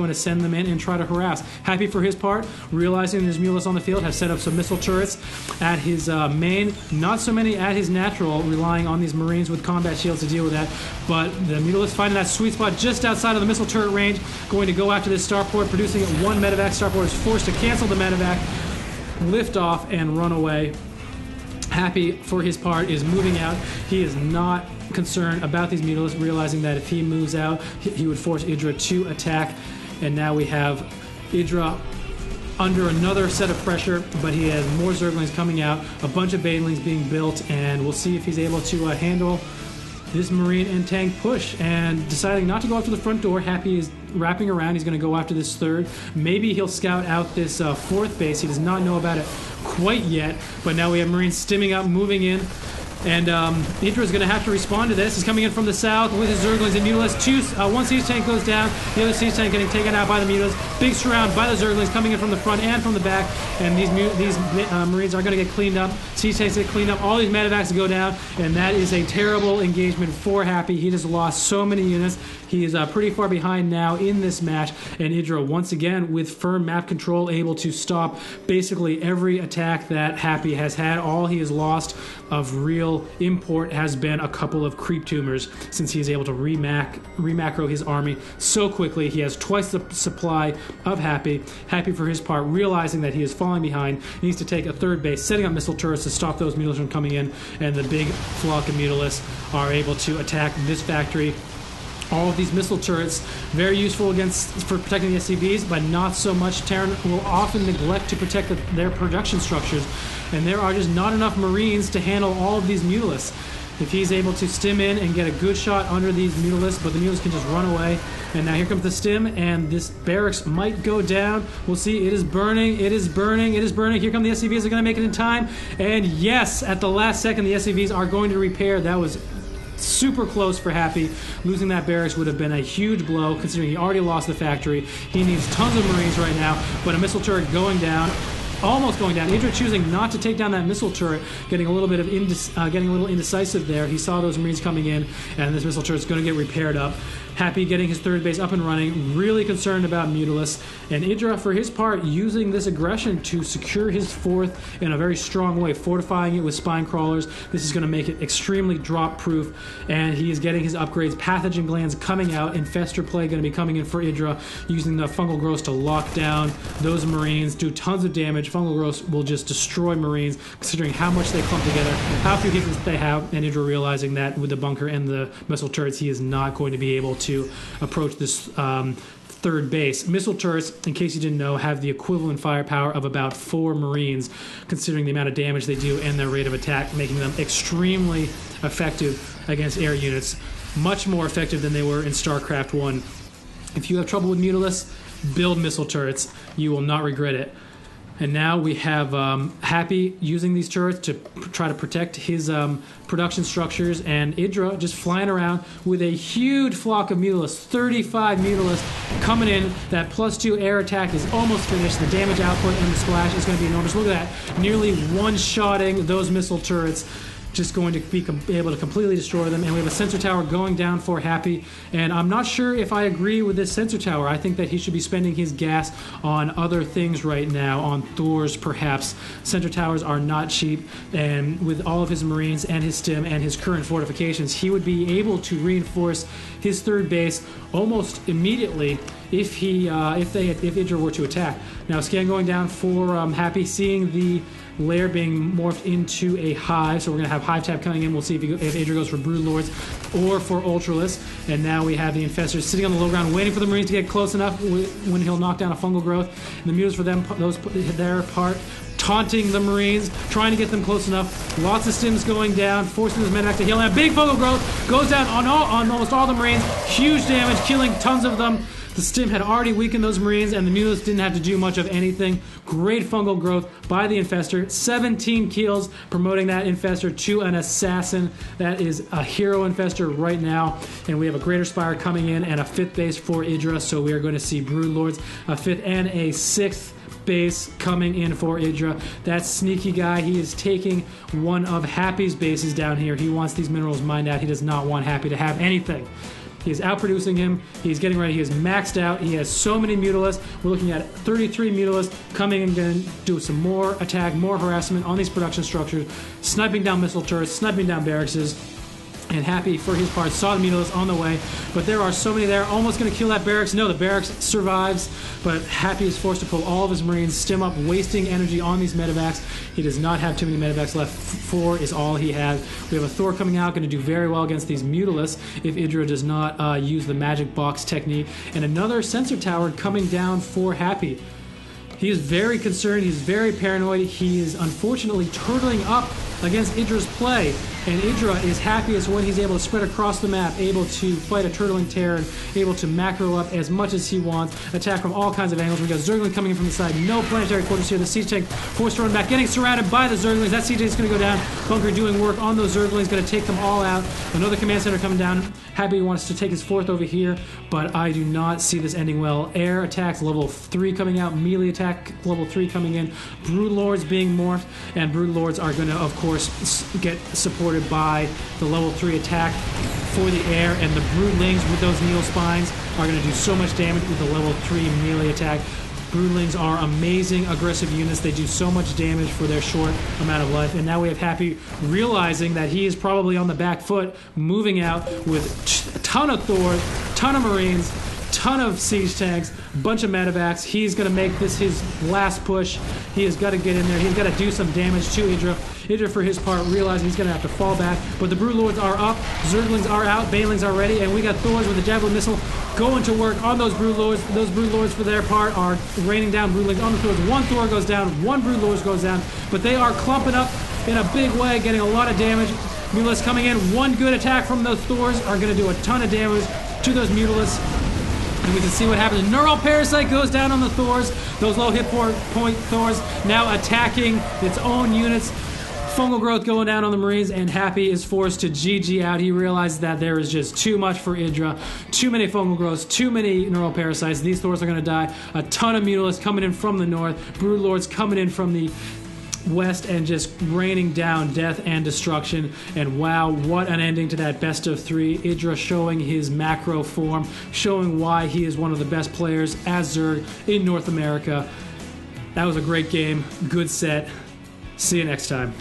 going to send them in and try to harass. Happy for his part, realizing there's Mulus on the field, has set up some missile turrets at his main, not so many at his natural, relying on these Marines with combat shields to deal with that, but the Mulus finding that sweet spot just outside of the missile turret range, going to go after this starport, producing one medevac. Starport is forced to cancel the medevac, lift off, and run away. Happy, for his part, is moving out. He is not concerned about these Mulus, realizing that if he moves out, he would force EGIdra to attack. And now we have EGIdra under another set of pressure, but he has more Zerglings coming out, a bunch of Banelings being built, and we'll see if he's able to handle this Marine and tank push. And deciding not to go after the front door, Happy is wrapping around. He's going to go after this third. Maybe he'll scout out this fourth base. He does not know about it quite yet, but now we have Marines stimming up, moving in. And EGIdra is going to have to respond to this. He's coming in from the south with his Zerglings and Mulus. One siege tank goes down, the other siege tank getting taken out by the Mulus. Big surround by the Zerglings coming in from the front and from the back. And these Marines are going to get cleaned up. Siege tanks get cleaned up. All these medevacs go down. And that is a terrible engagement for Happy. He just lost so many units. He is pretty far behind now in this match. And EGIdra, once again, with firm map control, able to stop basically every attack that Happy has had. All he has lost of real import has been a couple of creep tumors, since he is able to remacro his army so quickly. He has twice the supply of Happy. Happy, for his part, realizing that he is falling behind, needs to take a third base, setting up missile turrets to stop those Mulus from coming in, and the big flock of Mulus are able to attack this factory. All of these missile turrets, very useful for protecting the SCVs, but not so much. Terran will often neglect to protect their production structures, and there are just not enough Marines to handle all of these Mulus. If he's able to stim in and get a good shot under these Mulus, but the Mulus can just run away. And now here comes the stim, and this barracks might go down. We'll see. It is burning. It is burning. It is burning. Here come the SCVs. They're going to make it in time. And yes, at the last second, the SCVs are going to repair. That was super close for Happy. Losing that barracks would have been a huge blow, considering he already lost the factory. He needs tons of Marines right now, but a missile turret going down, almost going down. EGIdra choosing not to take down that missile turret, getting a little indecisive there. He saw those Marines coming in, and this missile turret is going to get repaired up. Happy getting his third base up and running, really concerned about Mulus, and EGIdra, for his part, using this aggression to secure his fourth in a very strong way, fortifying it with spine crawlers. This is going to make it extremely drop proof, and he is getting his upgrades. Pathogen glands coming out, infestor plague going to be coming in for EGIdra, using the fungal growth to lock down those Marines, do tons of damage. Fungal growth will just destroy Marines, considering how much they clump together, how few hits they have, and EGIdra realizing that with the bunker and the missile turrets, he is not going to be able to approach this third base. Missile turrets, in case you didn't know, have the equivalent firepower of about 4 Marines, considering the amount of damage they do and their rate of attack, making them extremely effective against air units. Much more effective than they were in StarCraft 1. If you have trouble with Mulus, build missile turrets. You will not regret it. And now we have Happy using these turrets to try to protect his production structures, and EGIdra just flying around with a huge flock of Mulus, 35 Mulus coming in. That +2 air attack is almost finished. The damage output and the splash is going to be enormous. Look at that, nearly one-shotting those missile turrets. Just going to be able to completely destroy them. And we have a sensor tower going down for Happy, and I'm not sure if I agree with this sensor tower. I think that he should be spending his gas on other things right now, on Thors perhaps. Sensor towers are not cheap, and with all of his Marines and his stim and his current fortifications, he would be able to reinforce his third base almost immediately if EGIdra were to attack. Now, scan going down for Happy, seeing the lair being morphed into a hive, so we're going to have hive tab coming in. We'll see if EGIdra goes for Broodlords or for Ultralisk. And now we have the infestors sitting on the low ground, waiting for the Marines to get close enough when he'll knock down a fungal growth. And the Mulus, for them, their part, taunting the Marines, trying to get them close enough. Lots of stims going down, forcing this medevac to heal. And a big fungal growth goes down on almost all the Marines. Huge damage, killing tons of them. The stim had already weakened those Marines, and the Mulus didn't have to do much of anything. Great fungal growth by the infestor. 17 kills, promoting that infestor to an assassin. That is a hero infestor right now. And we have a Greater Spire coming in and a 5th base for EGIdra, so we are going to see Broodlords, a 5th and a 6th base coming in for EGIdra. That sneaky guy, he is taking one of Happy's bases down here. He wants these minerals mined out. He does not want Happy to have anything. He is outproducing him. He's getting ready. He is maxed out. He has so many Mutalisks. We're looking at 33 Mutalisks coming and going to do some more attack, more harassment on these production structures, sniping down missile turrets, sniping down barracks. And Happy, for his part, saw the Mutalisks on the way, but there are so many there, almost going to kill that barracks. No, the barracks survives, but Happy is forced to pull all of his Marines, stim up, wasting energy on these medevacs. He does not have too many medevacs left. 4 is all he has. We have a Thor coming out, going to do very well against these Mutalisks if EGIdra does not use the magic box technique. And another sensor tower coming down for Happy. He is very concerned. He's very paranoid. He is unfortunately turtling up against EGIdra's play, and EGIdra is happiest when he's able to spread across the map, able to fight a turtling Terran, able to macro up as much as he wants, attack from all kinds of angles. We got Zergling coming in from the side, no planetary quarters here. The siege tank forced to run back, getting surrounded by the Zerglings. That siege tank is going to go down. Bunker doing work on those Zerglings, going to take them all out. Another command center coming down. Happy wants to take his 4th over here, but I do not see this ending well. Air attacks level 3 coming out, melee attack level 3 coming in, Brood Lords being morphed, and Brood Lords are going to, of course, get supported by the level 3 attack for the air, and the Broodlings with those Neo Spines are going to do so much damage with the level 3 melee attack. Broodlings are amazing aggressive units. They do so much damage for their short amount of life. And now we have Happy realizing that he is probably on the back foot, moving out with a ton of Thor, ton of Marines, ton of siege tanks, bunch of medevacs. He's going to make this his last push. He has got to get in there. He's got to do some damage to EGIdra. EGIdra, for his part, realizing he's going to have to fall back. But the Brood Lords are up, Zerglings are out, Banelings are ready, and we got Thors with the Javelin Missile going to work on those Brood Lords. Those Brood Lords, for their part, are raining down Broodlings on the Thors. 1 Thor goes down, 1 Brood Lord goes down, but they are clumping up in a big way, getting a lot of damage. Mutalisks coming in. 1 good attack from those Thors are going to do a ton of damage to those Mutalisks. And we can see what happens. Neural Parasite goes down on the Thors. Those low hit point Thors now attacking its own units. Fungal growth going down on the Marines, and Happy is forced to GG out. He realizes that there is just too much for EGIdra. Too many fungal growths, too many neural parasites. These Thors are going to die. A ton of Mutalisks coming in from the north. Brood Lords coming in from the west and just raining down death and destruction. And wow, what an ending to that best of 3. EGIdra showing his macro form, showing why he is one of the best players as Zerg in North America. That was a great game. Good set. See you next time.